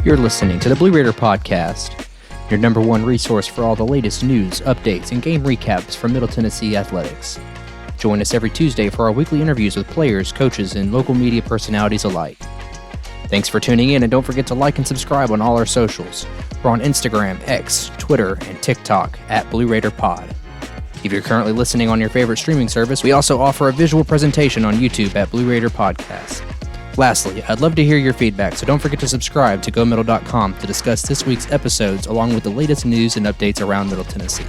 You're listening to the Blue Raider Podcast, your number one resource for all the latest news, updates, and game recaps from Middle Tennessee athletics. Join us every Tuesday for our weekly interviews with players, coaches, and local media personalities alike. Thanks for tuning in, and don't forget to like and subscribe on all our socials. We're on Instagram, X, Twitter, and TikTok at Blue Raider Pod. If you're currently listening on your favorite streaming service, we also offer a visual presentation on YouTube at Blue Raider Podcast. Lastly, I'd love to hear your feedback, so don't forget to subscribe to GoMiddle.com to discuss this week's episodes along with the latest news and updates around Middle Tennessee.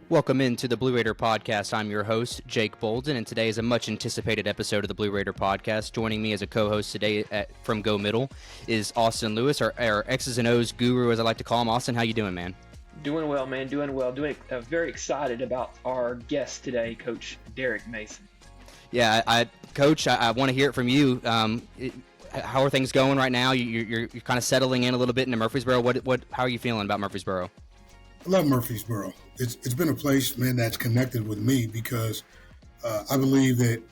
Welcome into the Blue Raider Podcast. I'm your host, Jake Bolden, and today is a much-anticipated episode of the Blue Raider Podcast. Joining me as a co-host today from Go Middle is Austin Lewis, our X's and O's guru, as I like to call him. Austin, how you doing, man? Doing well, man. Doing well. Very excited about our guest today, Coach Derek Mason. Yeah, Coach, I want to hear it from you. How are things going right now? You're kind of settling in a little bit into Murfreesboro. How are you feeling about Murfreesboro? I love Murfreesboro. It's been a place, man, that's connected with me because I believe that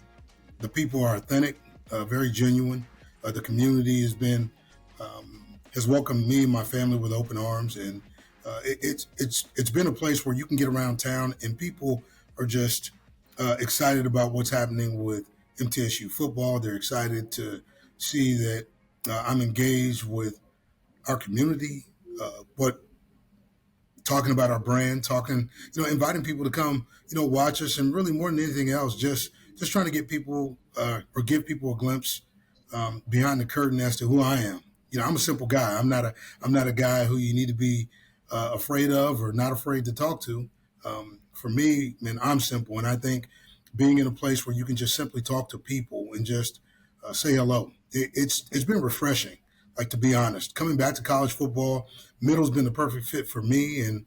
the people are authentic, very genuine. The community has welcomed me and my family with open arms, and it's been a place where you can get around town and people are just excited about what's happening with MTSU football. They're excited to see that I'm engaged with our community, but talking about our brand, inviting people to come, watch us, and really more than anything else, just trying to get people or give people a glimpse behind the curtain as to who I am. I'm a simple guy. I'm not a guy who you need to be afraid of or not afraid to talk to. For me, man, I'm simple, and I think being in a place where you can just simply talk to people and just say hello, it's been refreshing. Like, to be honest, coming back to college football, middle's been the perfect fit for me and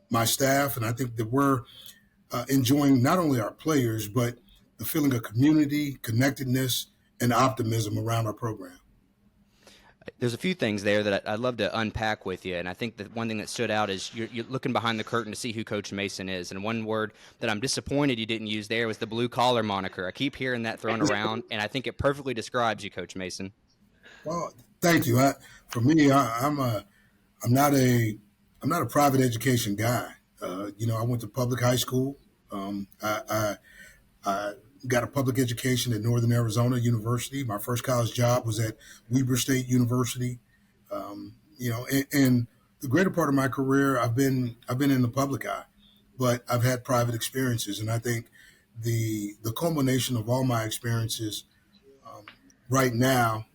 my staff. And I think that we're enjoying not only our players, but the feeling of community, connectedness, and optimism around our program. There's a few things there that I'd love to unpack with you, and I think that one thing that stood out is you're looking behind the curtain to see who Coach Mason is, and one word that I'm disappointed you didn't use there was the blue-collar moniker. I keep hearing that thrown around, and I think it perfectly describes you, Coach Mason. Well, thank you. For me, I'm not a private education guy. I went to public high school. I got a public education at Northern Arizona University. My first college job was at Weber State University. And the greater part of my career, I've been in the public eye, but I've had private experiences, and I think the culmination of all my experiences right now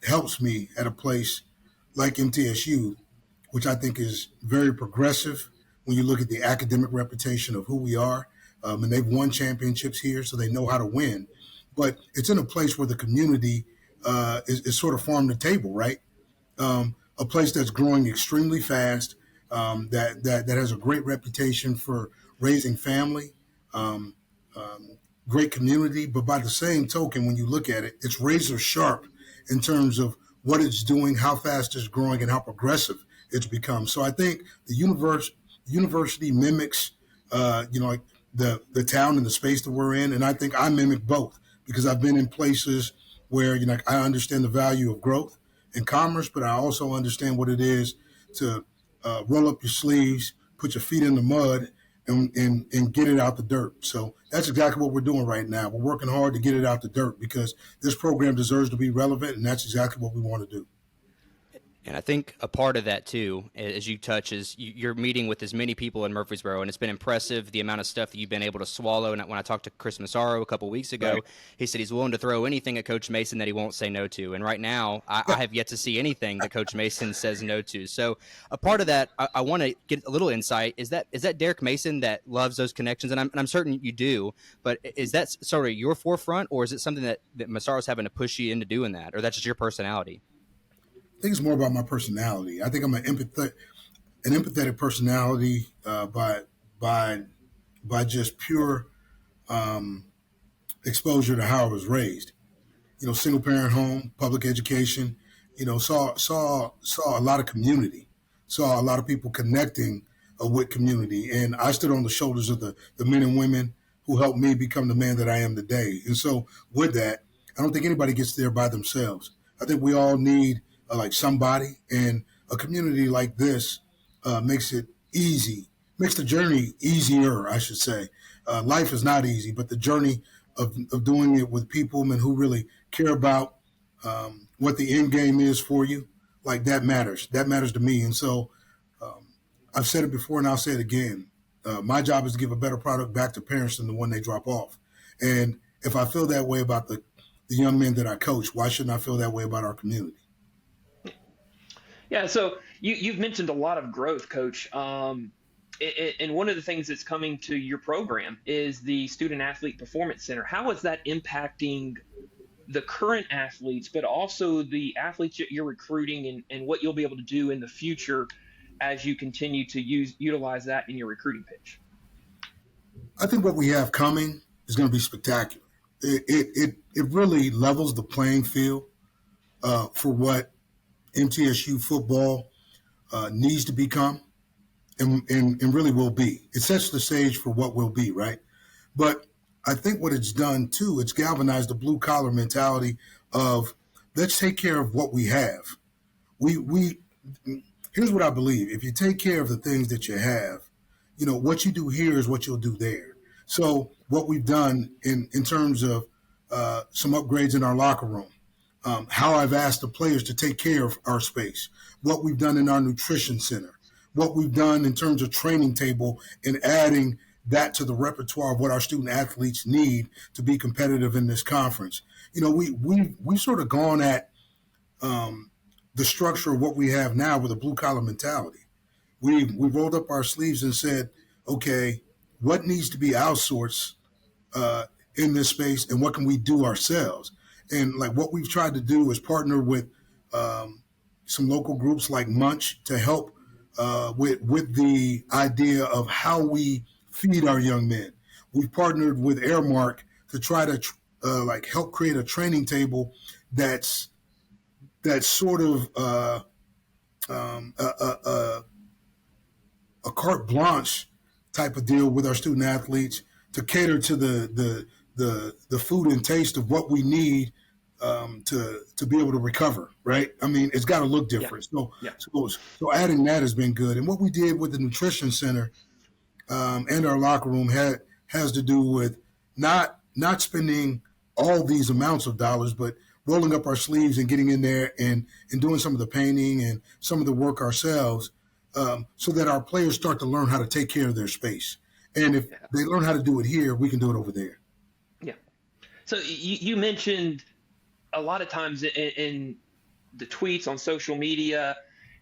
helps me at a place like MTSU, which I think is very progressive when you look at the academic reputation of who we are. And they've won championships here, so they know how to win. But it's in a place where the community is sort of farm to table, right? A place that's growing extremely fast, that has a great reputation for raising family, great community. But by the same token, when you look at it, it's razor sharp in terms of what it's doing, how fast it's growing, and how progressive it's become. So I think the university mimics, like the town and the space that we're in, and I think I mimic both because I've been in places where I understand the value of growth and commerce, but I also understand what it is to roll up your sleeves, put your feet in the mud, and get it out the dirt. So that's exactly what we're doing right now. We're working hard to get it out the dirt because this program deserves to be relevant, and that's exactly what we want to do. And I think a part of that, too, as you touch, is you're meeting with as many people in Murfreesboro, and it's been impressive the amount of stuff that you've been able to swallow. And when I talked to Chris Massaro a couple weeks ago, right, he said he's willing to throw anything at Coach Mason that he won't say no to. And right now, I have yet to see anything that Coach Mason says no to. So a part of that, I want to get a little insight. Is that Derek Mason that loves those connections? And I'm certain you do, but is that sort of your forefront, or is it something that Massaro's having to push you into doing that, or that's just your personality? I think it's more about my personality. I think I'm an empathetic personality by just pure exposure to how I was raised. Single parent home, public education. Saw a lot of community, saw a lot of people connecting with community. And I stood on the shoulders of the men and women who helped me become the man that I am today. And so with that, I don't think anybody gets there by themselves. I think we all need like somebody, and a community like this makes it easy, makes the journey easier, I should say. Life is not easy, but the journey of doing it with people, man, who really care about what the end game is for you, like that matters. That matters to me. And so I've said it before and I'll say it again. My job is to give a better product back to parents than the one they drop off. And if I feel that way about the young men that I coach, why shouldn't I feel that way about our community? Yeah, so you've mentioned a lot of growth, Coach. And one of the things that's coming to your program is the Student Athlete Performance Center. How is that impacting the current athletes, but also the athletes that you're recruiting, and what you'll be able to do in the future as you continue to utilize that in your recruiting pitch? I think what we have coming is going to be spectacular. It really levels the playing field for what MTSU football needs to become and really will be. It sets the stage for what will be, right? But I think what it's done too, it's galvanized the blue collar mentality of let's take care of what we have. We here's what I believe. If you take care of the things that you have, what you do here is what you'll do there. So what we've done in terms of some upgrades in our locker room, how I've asked the players to take care of our space, what we've done in our nutrition center, what we've done in terms of training table and adding that to the repertoire of what our student athletes need to be competitive in this conference. We've sort of gone at the structure of what we have now with a blue collar mentality. We rolled up our sleeves and said, okay, what needs to be outsourced in this space, and what can we do ourselves? And like what we've tried to do is partner with some local groups like Munch to help with the idea of how we feed our young men. We've partnered with Airmark to try to help create a training table that's sort of a carte blanche type of deal with our student athletes to cater to the food and taste of what we need to be able to recover, right? I mean, it's got to look different. Yeah. So adding that has been good. And what we did with the nutrition center and our locker room has to do with not spending all these amounts of dollars, but rolling up our sleeves and getting in there and doing some of the painting and some of the work ourselves, so that our players start to learn how to take care of their space. And if they learn how to do it here, we can do it over there. Yeah. So you mentioned a lot of times in the tweets on social media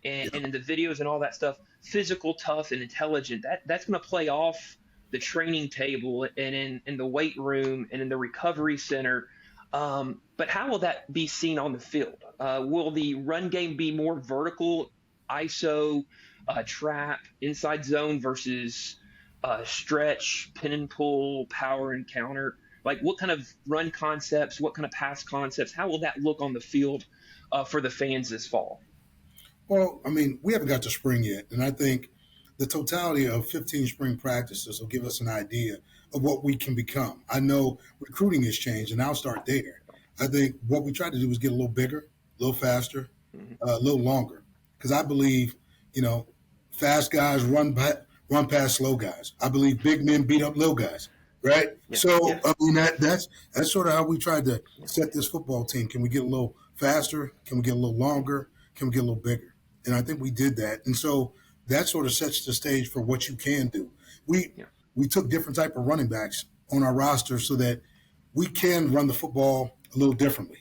and in the videos and all that stuff, physical, tough, and intelligent. That's going to play off the training table and in the weight room and in the recovery center. But how will that be seen on the field? Will the run game be more vertical, ISO, trap, inside zone versus stretch, pin and pull, power and counter? Like what kind of run concepts, what kind of pass concepts, how will that look on the field for the fans this fall? Well, I mean, we haven't got to spring yet, and I think the totality of 15 spring practices will give us an idea of what we can become. I know recruiting has changed, and I'll start there. I think what we tried to do is get a little bigger, a little faster, a little longer, because I believe, fast guys run past slow guys. I believe big men beat up little guys, right? Yeah. So, Yeah. I mean, that's sort of how we tried to set this football team. Can we get a little faster? Can we get a little longer? Can we get a little bigger? And I think we did that. And so that sort of sets the stage for what you can do. We took different type of running backs on our roster so that we can run the football a little differently.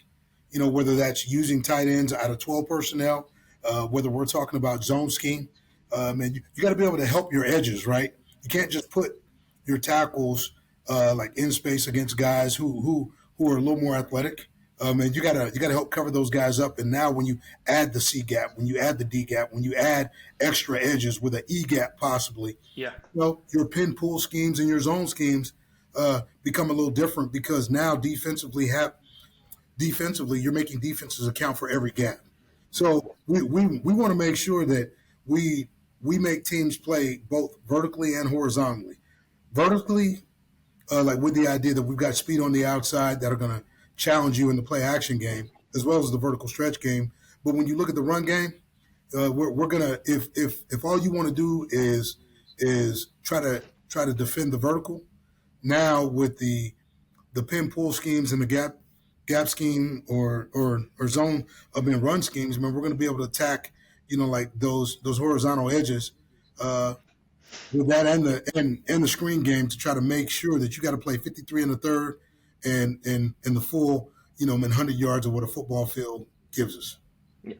Whether that's using tight ends out of 12 personnel, whether we're talking about zone scheme, and you got to be able to help your edges, right? You can't just put your tackles like in space against guys who are a little more athletic. And you gotta help cover those guys up. And now when you add the C gap, when you add the D gap, when you add extra edges with an E gap possibly, your pin pull schemes and your zone schemes become a little different, because now defensively you're making defenses account for every gap. So we want to make sure that we we make teams play both vertically and horizontally. Vertically, like with the idea that we've got speed on the outside that are going to challenge you in the play action game, as well as the vertical stretch game. But when you look at the run game, we're gonna if all you want to do is try to defend the vertical. Now with the pin pull schemes and the gap scheme or zone of in run schemes, I mean, we're going to be able to attack, like those horizontal edges with that and the screen game to try to make sure that you got to play 53 in the third and the full 100 yards of what a football field gives us. Yeah.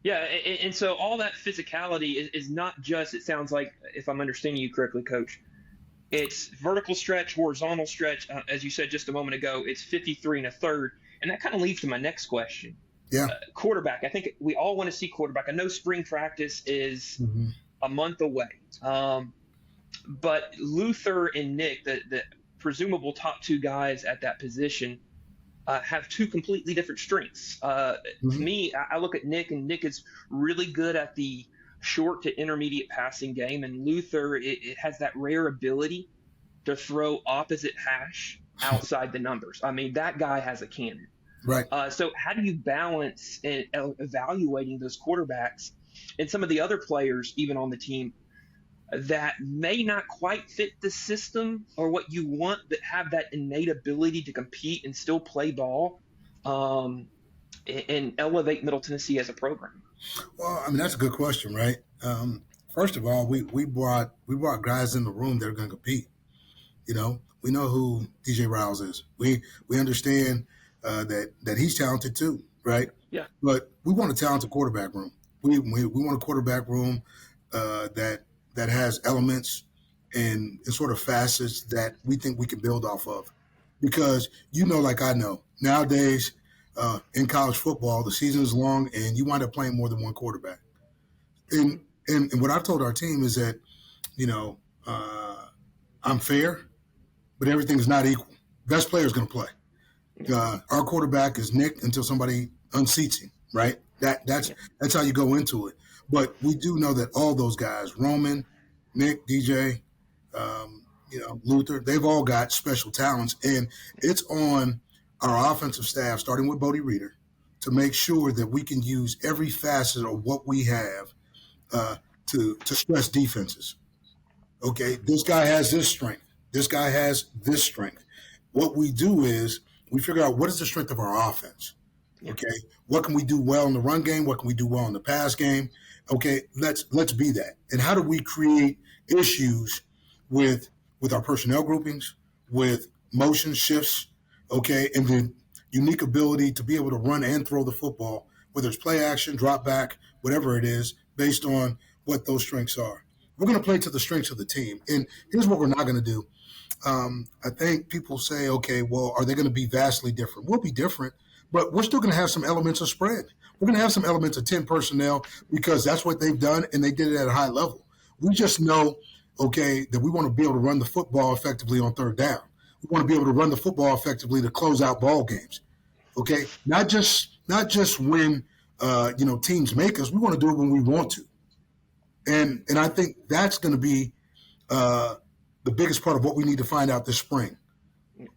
Yeah, and so all that physicality is not just, it sounds like, if I'm understanding you correctly, Coach, it's vertical stretch, horizontal stretch. As you said just a moment ago, it's 53 and a third. And that kind of leads to my next question. Yeah. Quarterback. I think we all want to see quarterback. I know spring practice is a month away. But Luther and Nick, the presumable top two guys at that position, have two completely different strengths. To me, I look at Nick, and Nick is really good at the short to intermediate passing game, and Luther, it has that rare ability to throw opposite hash outside the numbers. I mean, that guy has a cannon. Right. So how do you balance evaluating those quarterbacks and some of the other players, even on the team, that may not quite fit the system or what you want, but have that innate ability to compete and still play ball, and elevate Middle Tennessee as a program? Well, I mean, that's a good question, right? First of all, we brought guys in the room that are going to compete. We know who DJ Riles is. We understand that he's talented too, right? Yeah. But we want a talented quarterback room. We want a quarterback room that has elements and sort of facets that we think we can build off of. Because like I know, nowadays in college football, the season is long and you wind up playing more than one quarterback. And what I've told our team is that, I'm fair, but everything's not equal. Best player is going to play. Our quarterback is Nick until somebody unseats him, right? That's how you go into it. But we do know that all those guys, Roman, Nick, DJ, Luther, they've all got special talents. And it's on our offensive staff, starting with Bodie Reeder, to make sure that we can use every facet of what we have to stress defenses. Okay, this guy has this strength. This guy has this strength. What we do is we figure out what is the strength of our offense. Okay, what can we do well in the run game? What can we do well in the pass game? Okay, let's be that. And how do we create issues with our personnel groupings, with motion shifts, okay, and the unique ability to be able to run and throw the football, whether it's play action, drop back, whatever it is, based on what those strengths are. We're going to play to the strengths of the team. And here's what we're not going to do. I think people say, okay, well, are they going to be vastly different? We'll be different, but we're still going to have some elements of spread. We're going to have some elements of 10 personnel because that's what they've done, and they did it at a high level. We just know, okay, that we want to be able to run the football effectively on third down. We want to be able to run the football effectively to close out ball games. Okay, not just when teams make us. We want to do it when we want to, and I think that's going to be the biggest part of what we need to find out this spring.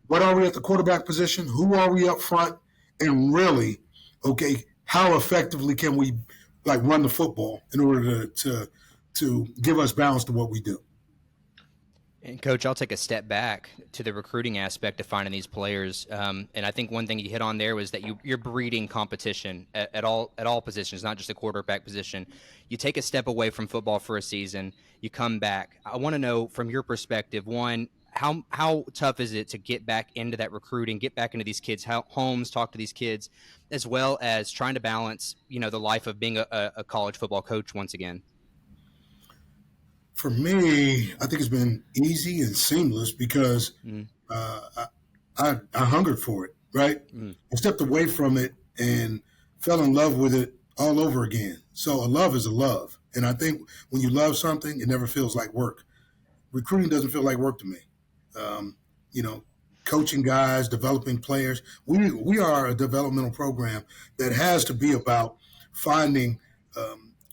What are we at the quarterback position? Who are we up front? And really, okay, how effectively can we run the football in order to give us balance to what we do? And Coach, I'll take a step back to the recruiting aspect of finding these players. And I think one thing you hit on there was that you're breeding competition at all positions, not just the quarterback position. You take a step away from football for a season, you come back. I want to know from your perspective, one, how tough is it to get back into that recruiting, get back into these kids' homes, talk to these kids, as well as trying to balance, the life of being a college football coach once again? For me, I think it's been easy and seamless because I hungered for it, right? I stepped away from it and fell in love with it all over again. So a love is a love. And I think when you love something, it never feels like work. Recruiting doesn't feel like work to me. Coaching guys, developing players. We are a developmental program that has to be about finding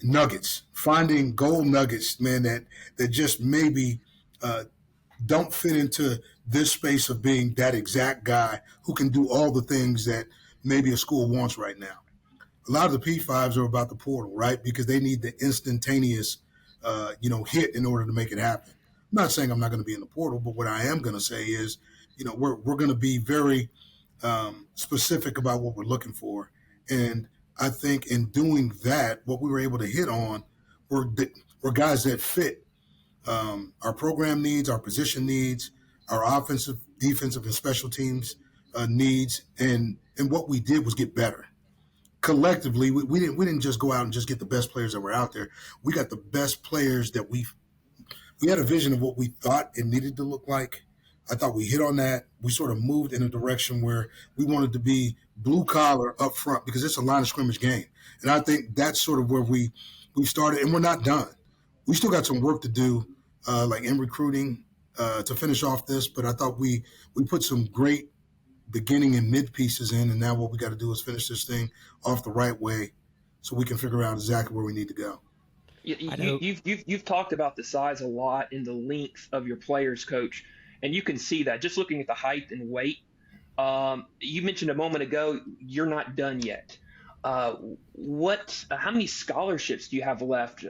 nuggets, finding gold nuggets, man, that just maybe don't fit into this space of being that exact guy who can do all the things that maybe a school wants right now. A lot of the P5s are about the portal, right? Because they need the instantaneous, hit in order to make it happen. I'm not saying I'm not going to be in the portal, but what I am going to say is, we're going to be very specific about what we're looking for. And I think in doing that, what we were able to hit on were guys that fit our program needs, our position needs, our offensive, defensive, and special teams needs, and what we did was get better. Collectively, we didn't just go out and just get the best players that were out there. We got the best players that we had a vision of what we thought it needed to look like. I thought we hit on that. We sort of moved in a direction where we wanted to be blue collar up front because it's a line of scrimmage game. And I think that's sort of where we started, and we're not done. We still got some work to do, like in recruiting, to finish off this. But I thought we put some great beginning and mid pieces in, and now what we got to do is finish this thing off the right way, so we can figure out exactly where we need to go. You've talked about the size a lot and the length of your players, Coach, and you can see that just looking at the height and weight. You mentioned a moment ago you're not done yet. How many scholarships do you have left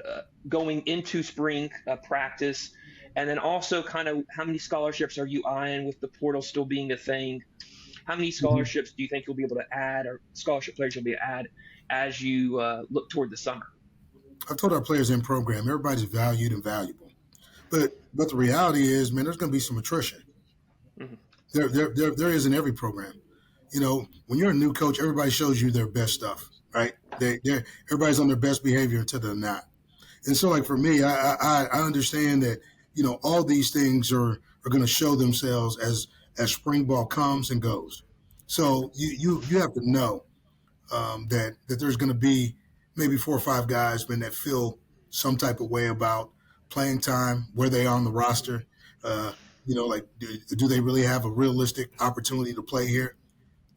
going into spring practice, and then also kind of how many scholarships are you eyeing with the portal still being a thing? How many scholarships do you think you'll be able to add, or scholarship players you'll be able to add as you look toward the summer? I've told our players in program, everybody's valued and valuable. But the reality is, man, there's going to be some attrition. Mm-hmm. There is in every program. When you're a new coach, everybody shows you their best stuff, right? Everybody's on their best behavior until they're not. And so, like for me, I understand that, all these things are going to show themselves as spring ball comes and goes. So you have to know that there's going to be maybe 4 or 5 guys, man, that feel some type of way about playing time, where they are on the roster. Like, do they really have a realistic opportunity to play here?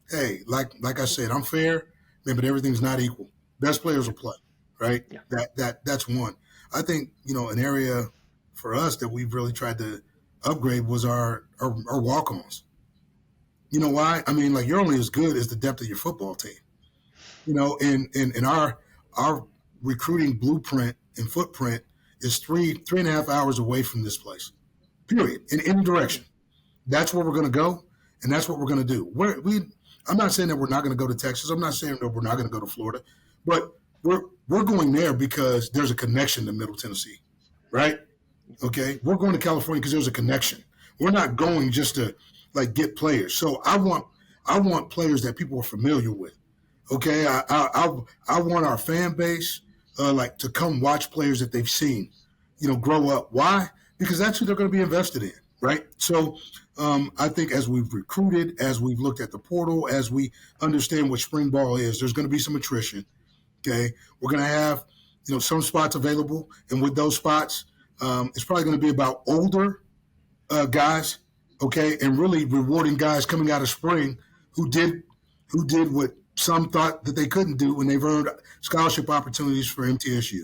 Hey, like I said, I'm fair, man, but everything's not equal. Best players will play, right? Yeah. That's one. I think, an area for us that we've really tried to upgrade was our walk-ons. You know why? I mean, like, you're only as good as the depth of your football team. And our recruiting blueprint and footprint is 3.5 hours away from this place. Period. In any direction. That's where we're going to go, and that's what we're going to do. I'm not saying that we're not going to go to Texas. I'm not saying that we're not going to go to Florida, but we're going there because there's a connection to Middle Tennessee, right? Okay, we're going to California because there's a connection. We're not going just to get players. So I want players that people are familiar with. Okay, I want our fan base to come watch players that they've seen, grow up. Why? Because that's who they're going to be invested in, right? So I think as we've recruited, as we've looked at the portal, as we understand what spring ball is, there's going to be some attrition. Okay, we're going to have some spots available, and with those spots, it's probably going to be about older guys, okay, and really rewarding guys coming out of spring who did what some thought that they couldn't do when they've earned scholarship opportunities for MTSU.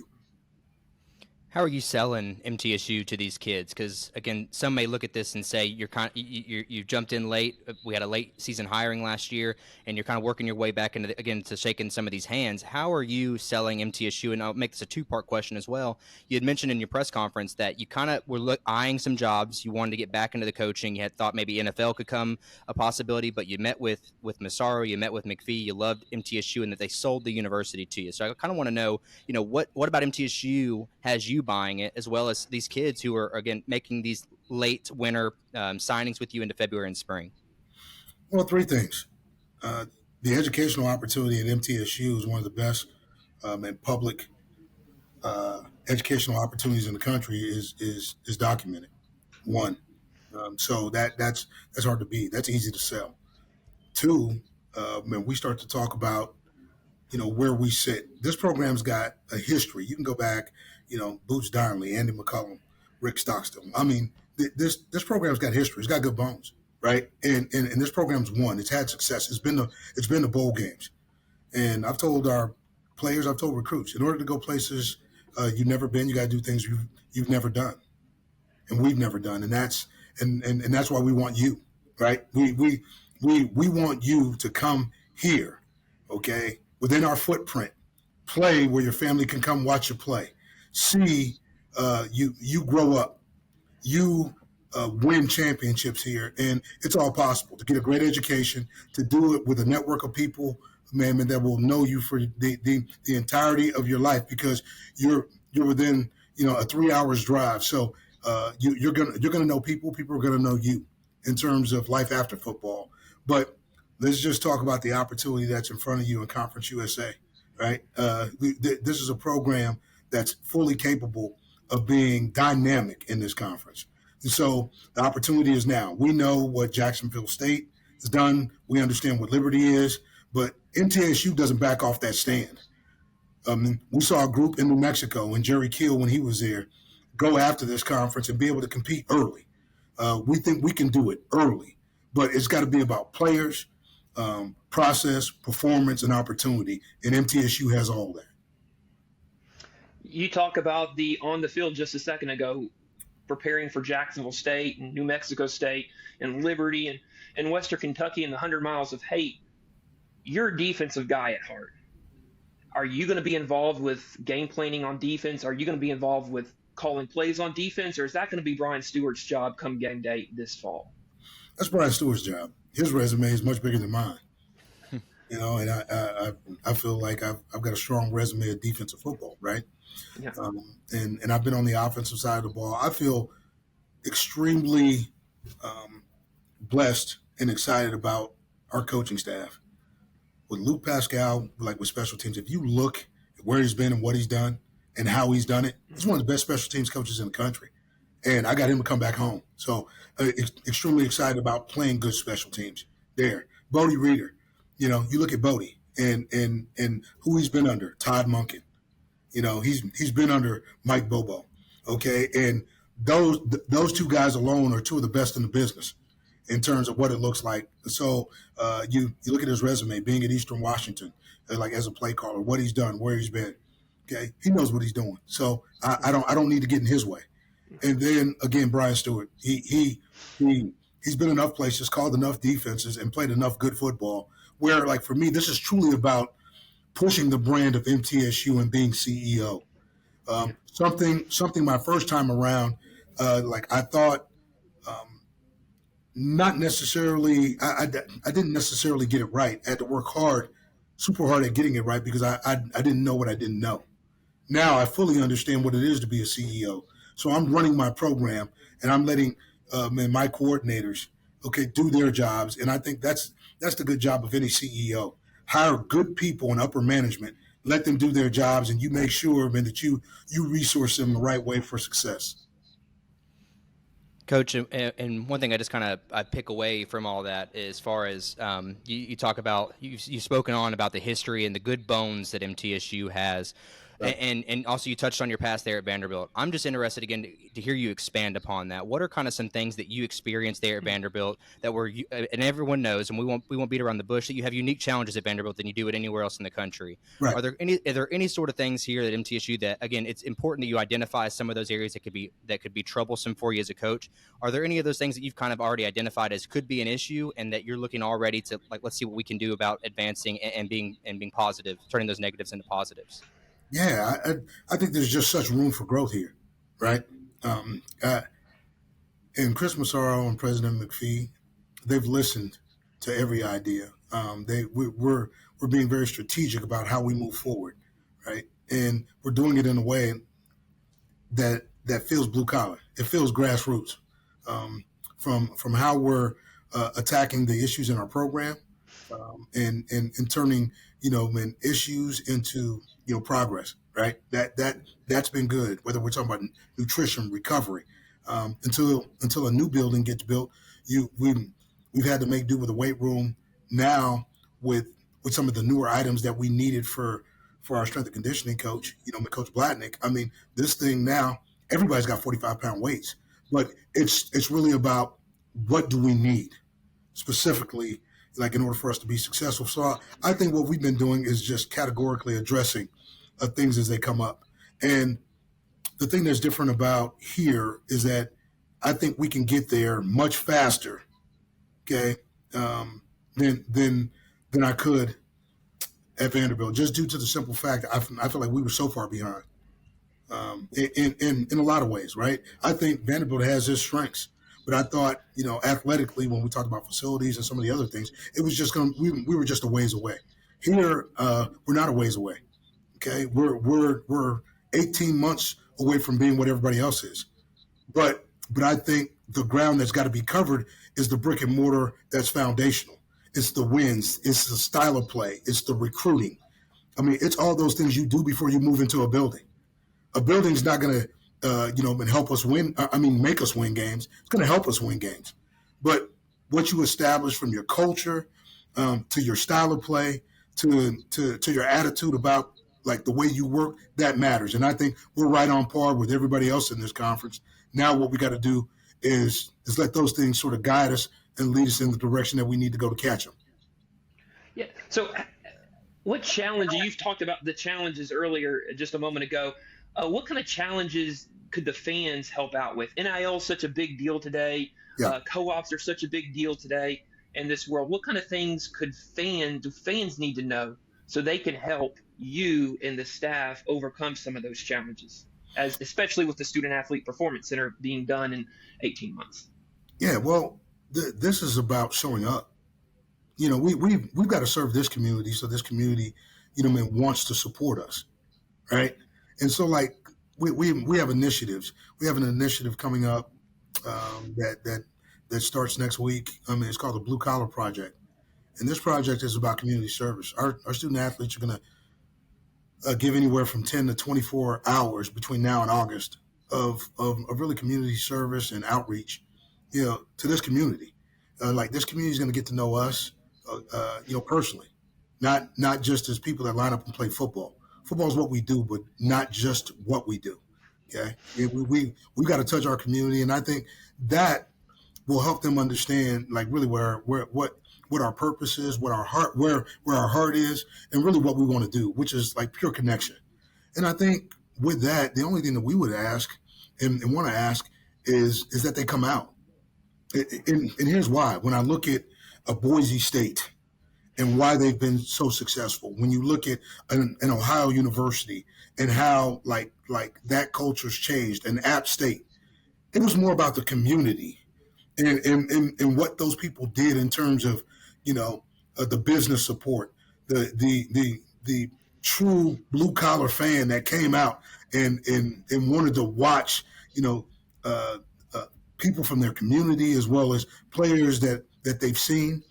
How are you selling MTSU to these kids? Because again, some may look at this and say you jumped in late. We had a late season hiring last year, and you're kind of working your way back to shaking some of these hands. How are you selling MTSU? And I'll make this a 2-part question as well. You had mentioned in your press conference that you kind of were eyeing some jobs. You wanted to get back into the coaching. You had thought maybe NFL could come a possibility, but you met with Massaro, you met with McPhee. You loved MTSU, and that they sold the university to you. So I kind of want to know, what about MTSU has you buying it, as well as these kids who are, again, making these late winter signings with you into February and spring? Well, 3 things. The educational opportunity at MTSU is one of the best and public educational opportunities in the country is documented. 1. So that's hard to beat. That's easy to sell. 2, when we start to talk about where we sit. This program's got a history. You can go back, Boots Darnley, Andy McCullum, Rick Stockstill. I mean, this program's got history. It's got good bones, right? And this program's won. It's had success. It's been the bowl games. And I've told our players, I've told recruits, in order to go places you've never been, you got to do things you've never done, and we've never done, and that's why we want you, right? We want you to come here, okay, within our footprint, play where your family can come watch you play, see you grow up, you win championships here, and it's all possible to get a great education, to do it with a network of people, man, that will know you for the entirety of your life, because you're within a 3 hours drive. So you're gonna know people. People are gonna know you in terms of life after football. But let's just talk about the opportunity that's in front of you in Conference USA, right? This is a program that's fully capable of being dynamic in this conference. And so the opportunity is now. We know what Jacksonville State has done. We understand what Liberty is, but MTSU doesn't back off that stand. We saw a group in New Mexico and Jerry Keel, when he was there, go after this conference and be able to compete early. We think we can do it early, but it's got to be about players, process, performance, and opportunity, and MTSU has all that. You talk about the on the field just a second ago, preparing for Jacksonville State and New Mexico State and Liberty and Western Kentucky and the 100 miles of hate. You're a defensive guy at heart. Are you going to be involved with game planning on defense? Are you going to be involved with calling plays on defense, or is that going to be Brian Stewart's job come game day this fall? That's Brian Stewart's job. His resume is much bigger than mine. And I feel like I've got a strong resume of defensive football, right? Yeah. And I've been on the offensive side of the ball. I feel extremely blessed and excited about our coaching staff. With Luke Pascal, like with special teams, if you look at where he's been and what he's done and how he's done it, he's one of the best special teams coaches in the country. And I got him to come back home. So extremely excited about playing good special teams there. Bodie Reeder, you look at Bodie and who he's been under, Todd Monken. He's been under Mike Bobo, okay? And those two guys alone are two of the best in the business in terms of what it looks like. So you look at his resume, being at Eastern Washington, like as a play caller, what he's done, where he's been. Okay, he knows what he's doing. So I don't need to get in his way. And then again, Brian Stewart, he's been enough places, called enough defenses, and played enough good football. Where, like for me, this is truly about pushing the brand of MTSU and being CEO. Something my first time around, like I thought. Not necessarily, I didn't necessarily get it right. I had to work hard, super hard at getting it right, because I didn't know what I didn't know. Now I fully understand what it is to be a CEO. So I'm running my program, and I'm letting my coordinators, do their jobs. And I think that's the good job of any CEO. Hire good people in upper management, let them do their jobs, and you make sure, man, that you resource them the right way for success. Coach, and one thing I just I pick away from all that, as far as you talk about, you've spoken on about the history and the good bones that MTSU has. And also you touched on your past there at Vanderbilt. I'm just interested again to hear you expand upon that. What are kind of some things that you experienced there at Vanderbilt that were, and everyone knows, and we won't beat around the bush, that you have unique challenges at Vanderbilt than you do at anywhere else in the country. Right. Are there any sort of things here at MTSU that, again, it's important that you identify some of those areas that could be troublesome for you as a coach? Are there any of those things that you've kind of already identified as could be an issue, and that you're looking already to, like, let's see what we can do about advancing and being positive, turning those negatives into positives? Yeah, I think there's just such room for growth here, right? And Chris Massaro and President McPhee, they've listened to every idea. We're being very strategic about how we move forward, right? And we're doing it in a way that feels blue collar. It feels grassroots. From how we're attacking the issues in our program, and turning issues into progress, right? That's been good. Whether we're talking about nutrition, recovery, until a new building gets built, we've had to make do with a weight room now with some of the newer items that we needed for our strength and conditioning coach, Coach Blatnick. I mean, this thing now, everybody's got 45-pound weights, but it's really about what do we need specifically like in order for us to be successful. So I think what we've been doing is just categorically addressing things as they come up. And the thing that's different about here is that I think we can get there much faster, okay, um, than I could at Vanderbilt, just due to the simple fact that I feel like we were so far behind in a lot of ways, right? I think Vanderbilt has its strengths, but I thought, athletically, when we talked about facilities and some of the other things, it was just we were just a ways away. Here, we're not a ways away. Okay, we're 18 months away from being what everybody else is. But I think the ground that's got to be covered is the brick and mortar that's foundational. It's the wins. It's the style of play. It's the recruiting. I mean, it's all those things you do before you move into a building. A building's not going to, help us win. Make us win games. It's going to help us win games. But what you establish from your culture to your style of play to your attitude about like the way you work, that matters. And I think we're right on par with everybody else in this conference. Now what we got to do is let those things sort of guide us and lead us in the direction that we need to go to catch them. Yeah. So, what challenge? You've talked about the challenges earlier, just a moment ago. What kind of challenges could the fans help out with? NIL is such a big deal today. Yeah. Co-ops are such a big deal today in this world. What kind of things do fans need to know so they can help you and the staff overcome some of those challenges, especially with the Student Athlete Performance Center being done in 18 months? Yeah, well, this is about showing up. We've got to serve this community, so this community, wants to support us, right? And so, like, we have initiatives. We have an initiative coming up that starts next week. It's called the Blue Collar Project, and this project is about community service. Our student athletes are going to give anywhere from 10 to 24 hours between now and August of really community service and outreach, to this community. Like this community is going to get to know us, personally, not just as people that line up and play football. Football is what we do, but not just what we do. Okay, we got to touch our community, and I think that will help them understand, like, really what our purpose is, what our heart, where our heart is, and really what we want to do, which is like pure connection. And I think with that, the only thing that we would ask and want to ask is that they come out. And here's why. When I look at a Boise State and why they've been so successful, when you look at an Ohio University and how like that culture's changed, and App State, it was more about the community and what those people did in terms of, the business support, the true blue collar fan that came out and wanted to watch, people from their community as well as players that they've seen.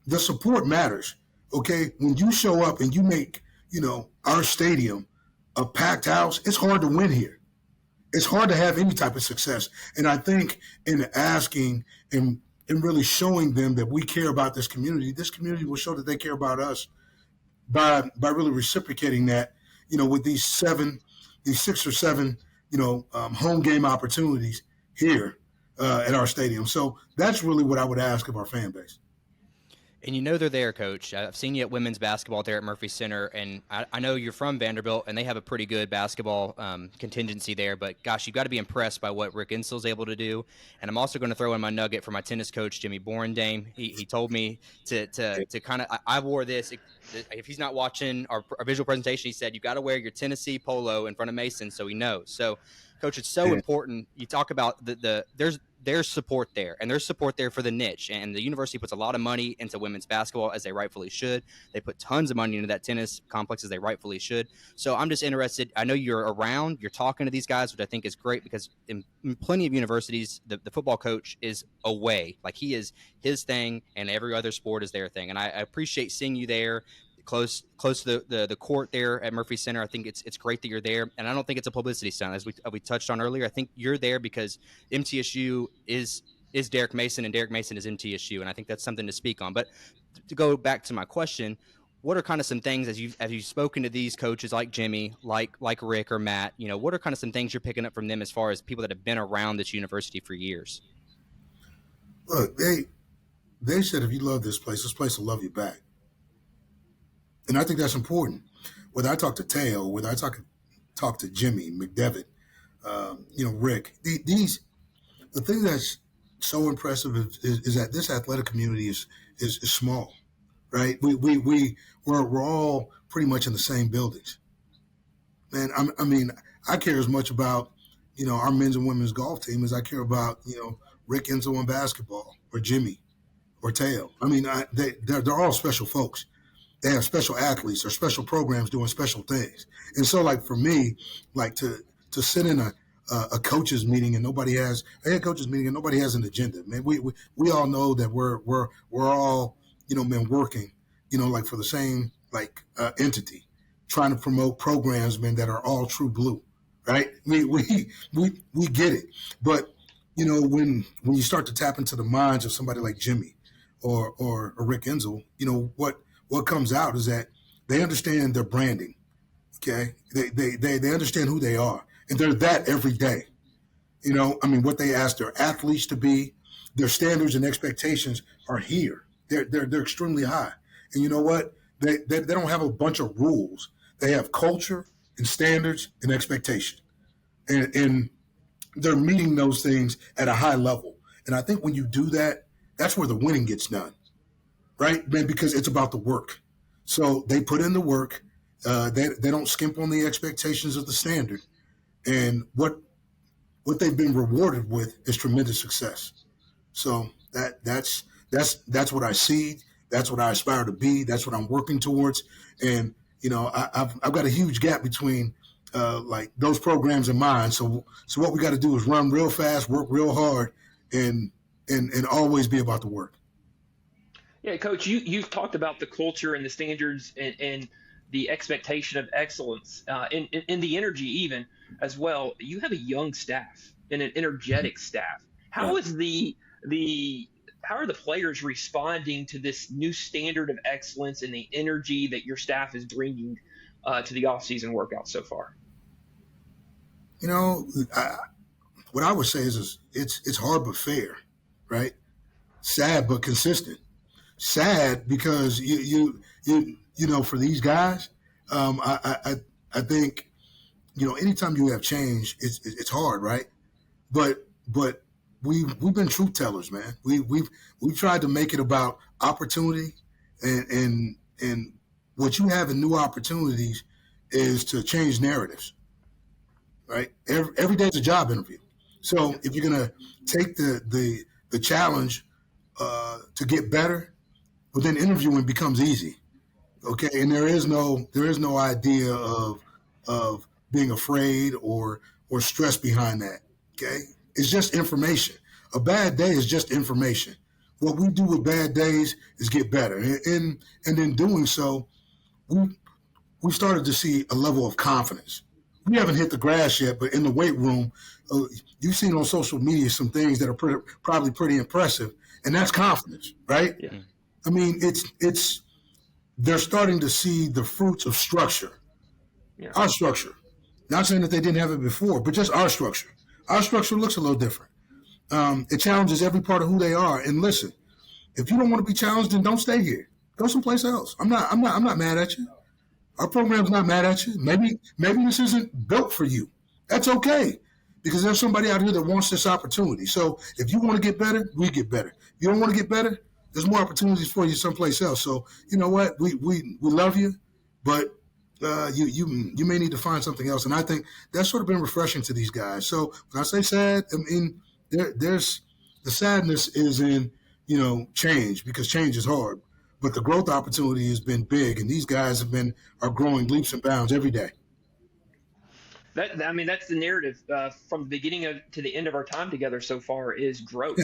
The support matters. Okay, when you show up and you make, our stadium a packed house, it's hard to win here. It's hard to have any type of success. And I think in asking and really showing them that we care about this community will show that they care about us by really reciprocating that, with these 6 or 7, home game opportunities here at our stadium. So that's really what I would ask of our fan base. And they're there, Coach. I've seen you at women's basketball there at Murphy Center, and I know you're from Vanderbilt, and they have a pretty good basketball contingency there. But, gosh, you've got to be impressed by what Rick Instill's able to do. And I'm also going to throw in my nugget for my tennis coach, Jimmy Borendame. He told me to kind of – I wore this. If he's not watching our visual presentation, he said, you got to wear your Tennessee polo in front of Mason so he knows. So, Coach, it's so important. You talk about there's support there, and there's support there for the niche. And the university puts a lot of money into women's basketball, as they rightfully should. They put tons of money into that tennis complex, as they rightfully should. So I'm just interested. I know you're around. You're talking to these guys, which I think is great, because in plenty of universities, the football coach is away. Like, he is his thing, and every other sport is their thing. And I appreciate seeing you there. Close to the court there at Murphy Center. I think it's great that you're there, and I don't think it's a publicity stunt, as we touched on earlier. I think you're there because MTSU is Derek Mason, and Derek Mason is MTSU, and I think that's something to speak on. But to go back to my question, what are kind of some things as you've spoken to these coaches like Jimmy, like Rick or Matt? What are kind of some things you're picking up from them as far as people that have been around this university for years? Look, They said, if you love this place will love you back. And I think that's important. Whether I talk to Teo, whether I talk to Jimmy, McDevitt, Rick, the thing that's so impressive is that this athletic community is small, right? We're all pretty much in the same buildings. Man, I care as much about our men's and women's golf team as I care about Rick Enzo in basketball or Jimmy or Teo. I mean, they're all special folks. They have special athletes or special programs doing special things. And so, like for me, like to sit in a coaches meeting and nobody has a head coaches meeting and nobody has an agenda. Man, we all know that we're all men working like for the same entity, trying to promote programs, man, that are all true blue, right? We get it, but when you start to tap into the minds of somebody like Jimmy or Rick Enzel, what comes out is that they understand their branding. Okay, they understand who they are, and they're that every day. What they ask their athletes to be, their standards and expectations are here. They're extremely high, and you know what? They don't have a bunch of rules. They have culture and standards and expectation, and they're meeting those things at a high level. And I think when you do that, that's where the winning gets done, right, man? Because it's about the work. So they put in the work. They don't skimp on the expectations of the standard, and what they've been rewarded with is tremendous success. So that's what I see. That's what I aspire to be. That's what I'm working towards. And I've got a huge gap between like those programs and mine. So what we got to do is run real fast, work real hard, and always be about the work. Yeah, Coach, you've talked about the culture and the standards and the expectation of excellence in the energy even as well. You have a young staff and an energetic staff. How is how are the players responding to this new standard of excellence and the energy that your staff is bringing to the off-season workout so far? What I would say is it's hard but fair, right? Sad but consistent. Sad because for these guys, I think anytime you have change, it's hard, right? But we've been truth tellers, man. We've tried to make it about opportunity, and what you have in new opportunities is to change narratives, right? Every day is a job interview. So if you're gonna take the challenge to get better, well, then interviewing becomes easy. Okay, and there is no idea of being afraid or stress behind that. Okay, it's just information. A bad day is just information. What we do with bad days is get better, and in doing so, we started to see a level of confidence. We haven't hit the grass yet, but in the weight room, you've seen on social media some things that are probably pretty impressive, and that's confidence, right? Yeah. I mean, it's they're starting to see the fruits of structure. Yeah. Our structure. Not saying that they didn't have it before, but just our structure. Our structure looks a little different. It challenges every part of who they are. And listen, if you don't want to be challenged, then don't stay here. Go someplace else. I'm not mad at you. Our program's not mad at you. Maybe this isn't built for you. That's okay, because there's somebody out here that wants this opportunity. So if you want to get better, we get better. If you don't want to get better, there's more opportunities for you someplace else. So you know what? We love you, but you may need to find something else. And I think that's sort of been refreshing to these guys. So when I say sad, I mean there's the sadness is in change, because change is hard. But the growth opportunity has been big, and these guys are growing leaps and bounds every day. That's the narrative from the beginning to the end of our time together so far is growth.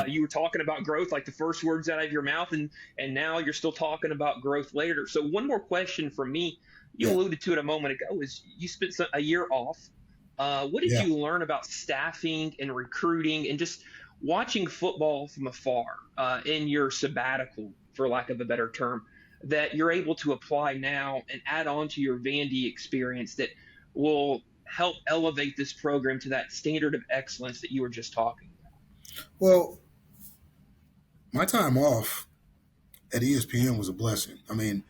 You were talking about growth, like the first words out of your mouth, and now you're still talking about growth later. So one more question from me. You alluded to it a moment ago, is you spent a year off. What did you learn about staffing and recruiting and just watching football from afar in your sabbatical, for lack of a better term, that you're able to apply now and add on to your Vandy experience that will help elevate this program to that standard of excellence that you were just talking about? Well, My time off at ESPN was a blessing. I mean,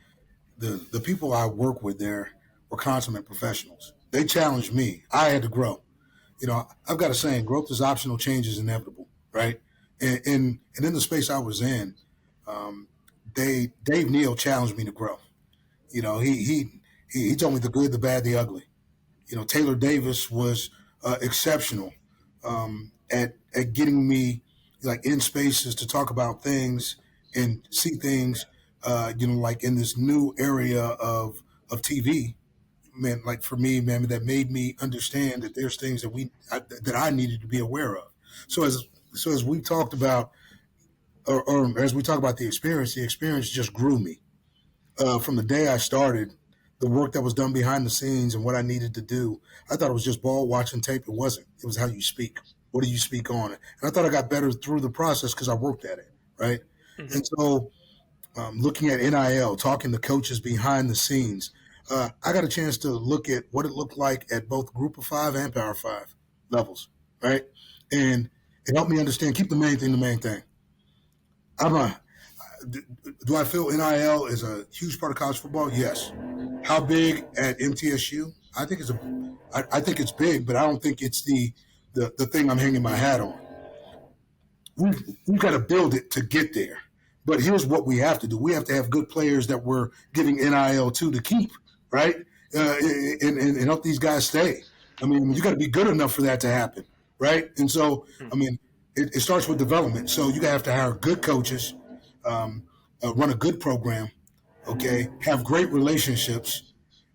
the people I work with there were consummate professionals. They challenged me. I had to grow. I've got a saying: growth is optional, change is inevitable. Right? And in the space I was in, um, Dave Neal challenged me to grow. He told me the good, the bad, the ugly. Taylor Davis was exceptional at getting me like in spaces to talk about things and see things. Like in this new area of TV, man. Like for me, man, that made me understand that there's things that I needed to be aware of. So as we talked about, or as we talk about the experience just grew me from the day I started, the work that was done behind the scenes and what I needed to do. I thought it was just ball watching tape. It wasn't. It was how you speak. What do you speak on? And I thought I got better through the process because I worked at it, right? Mm-hmm. And so, looking at NIL, talking to coaches behind the scenes, I got a chance to look at what it looked like at both Group of Five and Power Five levels, right? And it helped me understand. Keep the main thing the main thing. I'm a Do I feel NIL is a huge part of college football? Yes. How big at MTSU? I think it's big, but I don't think it's the thing I'm hanging my hat on. We've got to build it to get there. But here's what we have to do: we have to have good players that we're giving NIL to keep, right? And help these guys stay. I mean, you got to be good enough for that to happen, right? And so, I mean, it starts with development. So you have to hire good coaches, run a good program, okay, have great relationships,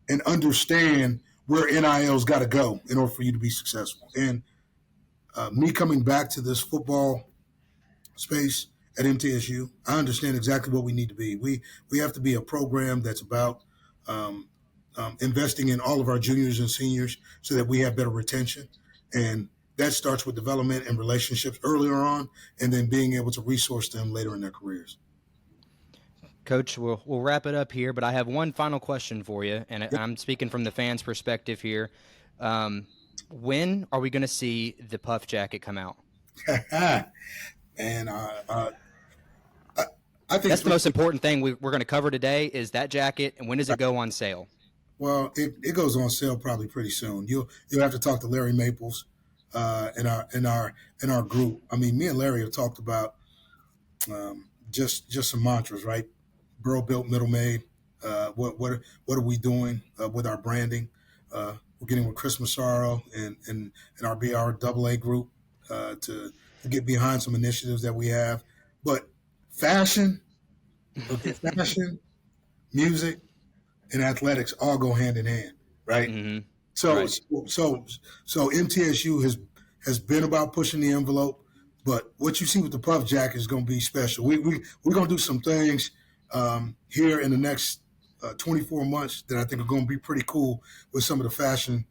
and understand where NIL's got to go in order for you to be successful. And me coming back to this football space at MTSU, I understand exactly what we need to be. We have to be a program that's about investing in all of our juniors and seniors so that we have better retention. And that starts with development and relationships earlier on, and then being able to resource them later in their careers. Coach, we'll wrap it up here, but I have one final question for you, and I'm speaking from the fans' perspective here. When are we going to see the puff jacket come out? And I think that's the most important thing we're going to cover today is that jacket, and when does it go on sale? Well, it goes on sale probably pretty soon. You'll have to talk to Larry Maples in our group. I mean, me and Larry have talked about just some mantras, right? Burrow built, middle made. What are we doing with our branding? We're getting with Chris Massaro and our BR AA group to get behind some initiatives that we have. But fashion, music, and athletics all go hand in hand, right? Mm-hmm. So right. so MTSU has been about pushing the envelope, but what you see with the puff jacket is going to be special. We're going to do some things here in the next 24 months that I think are going to be pretty cool with some of the fashion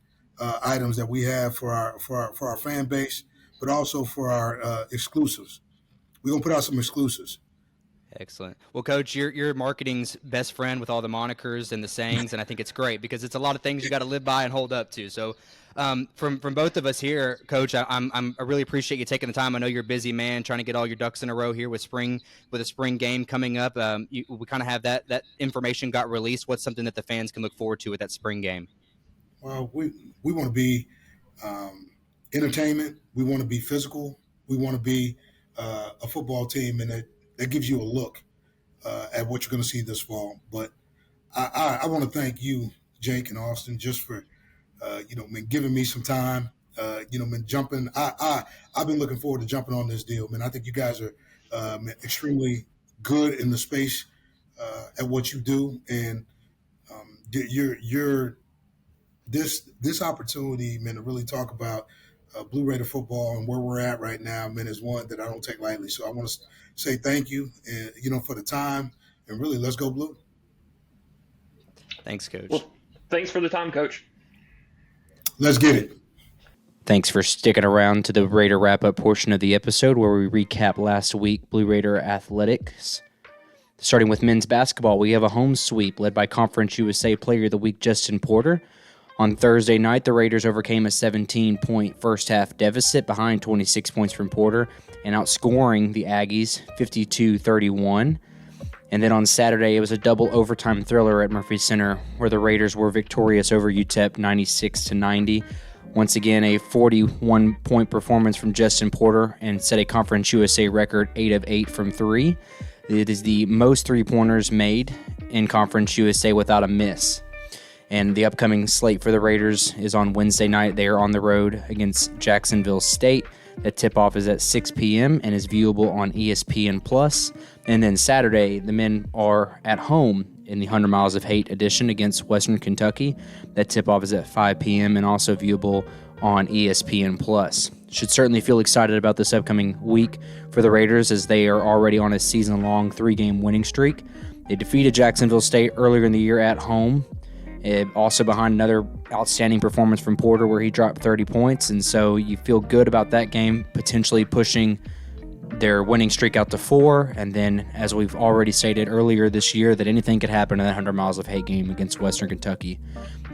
items that we have for our fan base, but also for our exclusives. We're going to put out some exclusives. Excellent. Well, Coach, you're marketing's best friend with all the monikers and the sayings, and I think it's great because it's a lot of things you got to live by and hold up to. So, from both of us here, Coach, I really appreciate you taking the time. I know you're a busy man trying to get all your ducks in a row here with a spring game coming up. We kind of have that information got released. What's something that the fans can look forward to with that spring game? Well, we want to be entertainment. We want to be physical. We want to be a football team, and that gives you a look at what you're going to see this fall. But I want to thank you, Jake and Austin, just for giving me some time. Jumping. I've been looking forward to jumping on this deal, man. I think you guys are extremely good in the space at what you do, and you're this opportunity, man, to really talk about Blue Raider football and where we're at right now, man, is one that I don't take lightly. So I want to say thank you, and for the time, and really, let's go Blue. Thanks, Coach. Well, thanks for the time, Coach. Let's get it. Thanks for sticking around to the Raider wrap-up portion of the episode where we recap last week Blue Raider athletics. Starting with men's basketball, we have a home sweep led by Conference USA Player of the Week Justin Porter. On Thursday night, the Raiders overcame a 17-point first-half deficit behind 26 points from Porter and outscoring the Aggies 52-31. And then on Saturday, it was a double overtime thriller at Murphy Center where the Raiders were victorious over UTEP 96-90. Once again, a 41-point performance from Justin Porter and set a Conference USA record 8 of 8 from 3. It is the most three-pointers made in Conference USA without a miss. And the upcoming slate for the Raiders is on Wednesday night. They are on the road against Jacksonville State. The tip-off is at 6 p.m. and is viewable on ESPN+. And then Saturday, the men are at home in the 100 Miles of Hate edition against Western Kentucky. That tip-off is at 5 p.m. and also viewable on ESPN+. Should certainly feel excited about this upcoming week for the Raiders as they are already on a season-long 3-game winning streak. They defeated Jacksonville State earlier in the year at home. Also behind another outstanding performance from Porter where he dropped 30 points. And so you feel good about that game, potentially pushing their winning streak out to 4. And then, as we've already stated earlier this year, that anything could happen in that 100 Miles of Hate game against Western Kentucky.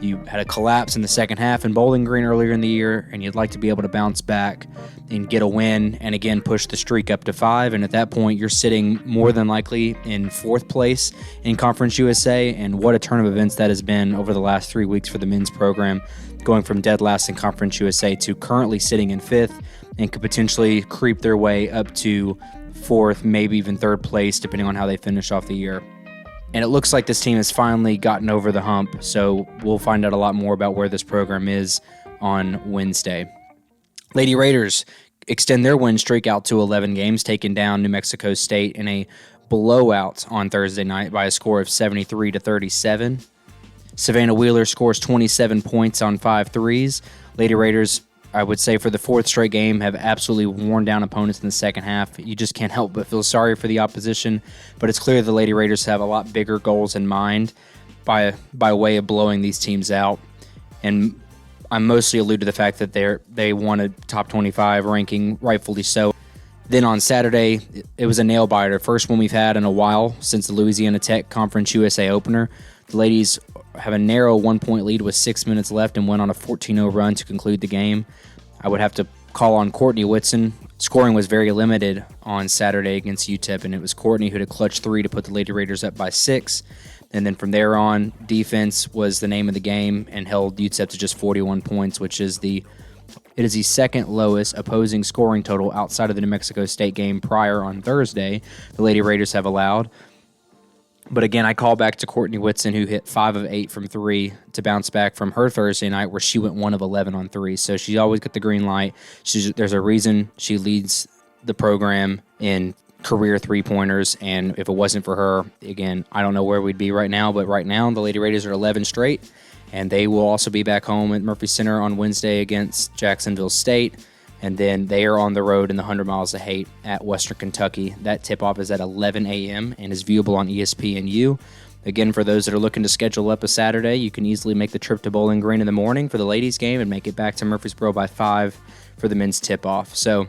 You had a collapse in the second half in Bowling Green earlier in the year, and you'd like to be able to bounce back and get a win and again push the streak up to 5. And at that point, you're sitting more than likely in 4th place in Conference USA. And what a turn of events that has been over the last 3 weeks for the men's program, going from dead last in Conference USA to currently sitting in 5th and could potentially creep their way up to 4th, maybe even 3rd place, depending on how they finish off the year. And it looks like this team has finally gotten over the hump, so we'll find out a lot more about where this program is on Wednesday. Lady Raiders extend their win streak out to 11 games, taking down New Mexico State in a blowout on Thursday night by a score of 73-37. Savannah Wheeler scores 27 points on 5 threes. Lady Raiders, I would say, for the 4th straight game, have absolutely worn down opponents in the second half. You just can't help but feel sorry for the opposition, but it's clear the Lady Raiders have a lot bigger goals in mind by way of blowing these teams out. And I mostly allude to the fact that they won a top 25 ranking, rightfully so. Then on Saturday, it was a nail-biter, first one we've had in a while since the Louisiana Tech Conference USA opener. The ladies have a narrow 1-point lead with 6 minutes left and went on a 14-0 run to conclude the game. I would have to call on Courtney Whitson. Scoring was very limited on Saturday against UTEP, and it was Courtney who had a clutch 3 to put the Lady Raiders up by 6. And then from there on, defense was the name of the game and held UTEP to just 41 points, which is the second lowest opposing scoring total outside of the New Mexico State game prior on Thursday the Lady Raiders have allowed. But again, I call back to Courtney Whitson, who hit 5 of 8 from 3 to bounce back from her Thursday night where she went 1 of 11 on 3. So she always got the green light. There's a reason she leads the program in career three-pointers, and if it wasn't for her, again, I don't know where we'd be right now, but right now the Lady Raiders are 11 straight, and they will also be back home at Murphy Center on Wednesday against Jacksonville State. And then they are on the road in the 100 Miles of Hate at Western Kentucky. That tip-off is at 11 a.m. and is viewable on ESPNU. Again, for those that are looking to schedule up a Saturday, you can easily make the trip to Bowling Green in the morning for the ladies' game and make it back to Murfreesboro by 5 for the men's tip-off. So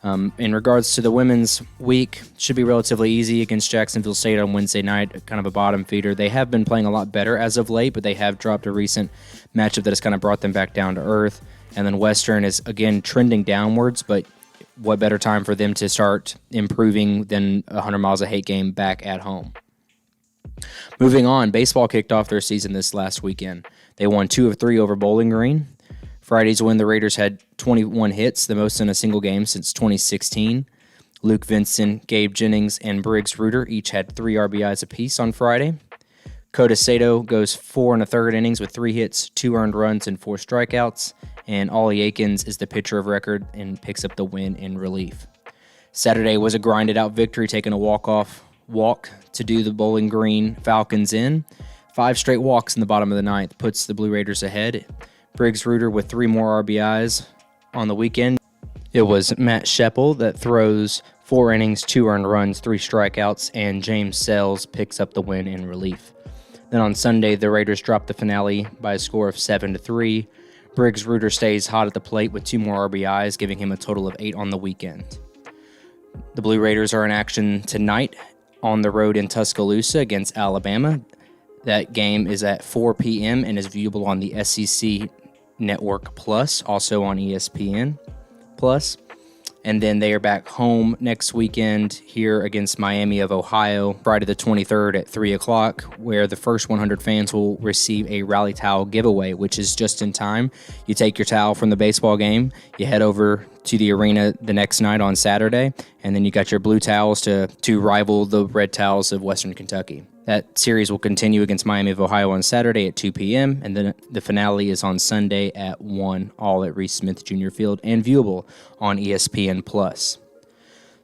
in regards to the women's week, should be relatively easy against Jacksonville State on Wednesday night, kind of a bottom feeder. They have been playing a lot better as of late, but they have dropped a recent matchup that has kind of brought them back down to earth. And then Western is, again, trending downwards, but what better time for them to start improving than a 100 Miles of Hate game back at home. Moving on, baseball kicked off their season this last weekend. They won 2 of 3 over Bowling Green. Friday's win, the Raiders had 21 hits, the most in a single game since 2016. Luke Vincent, Gabe Jennings, and Briggs Reuter each had 3 RBIs apiece on Friday. Kota Sato goes 4 1/3 innings with 3 hits, 2 earned runs, and 4 strikeouts. And Ollie Aikens is the pitcher of record and picks up the win in relief. Saturday was a grinded-out victory, taking a walk to do the Bowling Green Falcons in. 5 straight walks in the bottom of the ninth puts the Blue Raiders ahead. Briggs Reuter with 3 more RBIs on the weekend. It was Matt Sheppel that throws 4 innings, 2 earned runs, 3 strikeouts, and James Sells picks up the win in relief. Then on Sunday, the Raiders dropped the finale by a score of 7-3. Briggs Reuter stays hot at the plate with 2 more RBIs, giving him a total of 8 on the weekend. The Blue Raiders are in action tonight on the road in Tuscaloosa against Alabama. That game is at 4 p.m. and is viewable on the SEC Network Plus, also on ESPN Plus. And then they are back home next weekend here against Miami of Ohio, Friday the 23rd at 3 o'clock, where the first 100 fans will receive a rally towel giveaway, which is just in time. You take your towel from the baseball game, you head over to the arena the next night on Saturday, and then you got your blue towels to rival the red towels of Western Kentucky. That series will continue against Miami of Ohio on Saturday at 2 p.m., and then the finale is on Sunday at 1, all at Reese Smith Jr. Field, and viewable on ESPN+.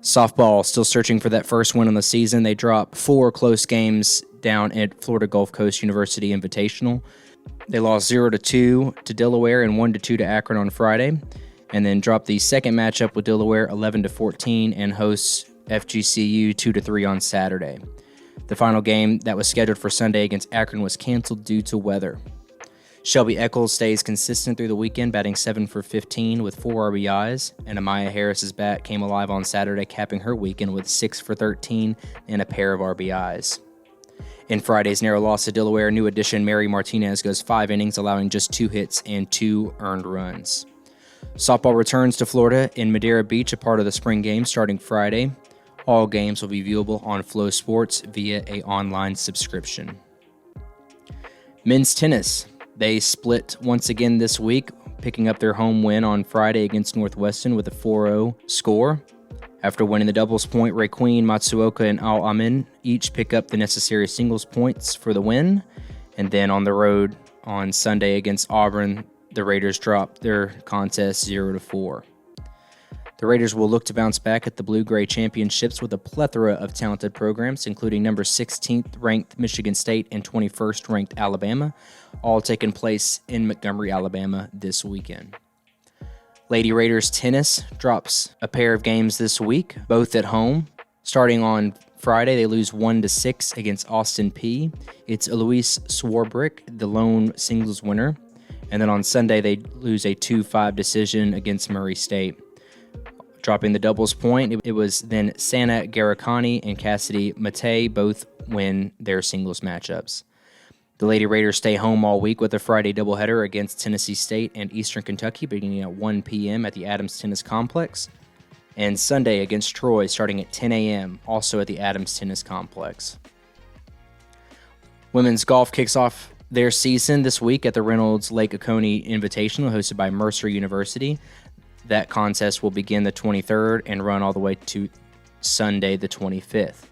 Softball still searching for that first win on the season. They dropped 4 close games down at Florida Gulf Coast University Invitational. They lost 0-2 to Delaware and 1-2 to Akron on Friday, and then dropped the second matchup with Delaware 11-14 and hosts FGCU 2-3 on Saturday. The final game that was scheduled for Sunday against Akron was canceled due to weather. Shelby Eccles stays consistent through the weekend, batting 7 for 15 with 4 RBIs, and Amaya Harris's bat came alive on Saturday, capping her weekend with 6 for 13 and a pair of RBIs. In Friday's narrow loss to Delaware, new addition Mary Martinez goes 5 innings, allowing just 2 hits and 2 earned runs. Softball returns to Florida in Madeira Beach, a part of the spring game, starting Friday. All games will be viewable on Flow Sports via an online subscription. Men's tennis. They split once again this week, picking up their home win on Friday against Northwestern with a 4-0 score. After winning the doubles point, Raekween, Matsuoka, and Al Amin each pick up the necessary singles points for the win. And then on the road on Sunday against Auburn, the Raiders dropped their contest 0-4. The Raiders will look to bounce back at the Blue-Gray Championships with a plethora of talented programs, including number 16th ranked Michigan State and 21st ranked Alabama, all taking place in Montgomery, Alabama this weekend. Lady Raiders tennis drops a pair of games this week, both at home. Starting on Friday, they lose 1-6 against Austin Peay. It's Eloise Swarbrick, the lone singles winner. And then on Sunday, they lose a 2-5 decision against Murray State. Dropping the doubles point, it was then Sana Garikani and Cassidy Matei both win their singles matchups. The Lady Raiders stay home all week with a Friday doubleheader against Tennessee State and Eastern Kentucky beginning at 1 p.m. at the Adams Tennis Complex, and Sunday against Troy starting at 10 a.m. also at the Adams Tennis Complex. Women's golf kicks off their season this week at the Reynolds Lake Oconee Invitational hosted by Mercer University. That contest will begin the 23rd and run all the way to Sunday the 25th.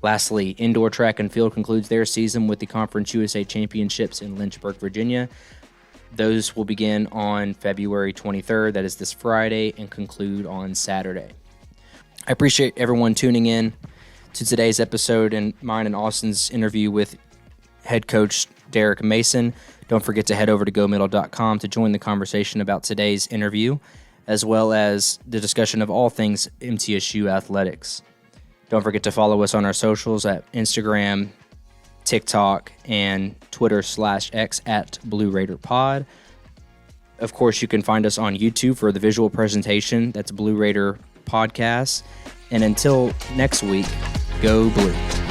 Lastly, indoor track and field concludes their season with the Conference USA Championships in Lynchburg, Virginia. Those will begin on February 23rd, that is this Friday, and conclude on Saturday. I appreciate everyone tuning in to today's episode and mine and Austin's interview with head coach Derek Mason. Don't forget to head over to gomiddle.com to join the conversation about today's interview, as well as the discussion of all things MTSU athletics. Don't forget to follow us on our socials at Instagram, TikTok, and Twitter/X at Blue Raider Pod. Of course, you can find us on YouTube for the visual presentation. That's Blue Raider Podcast. And until next week, go Blue.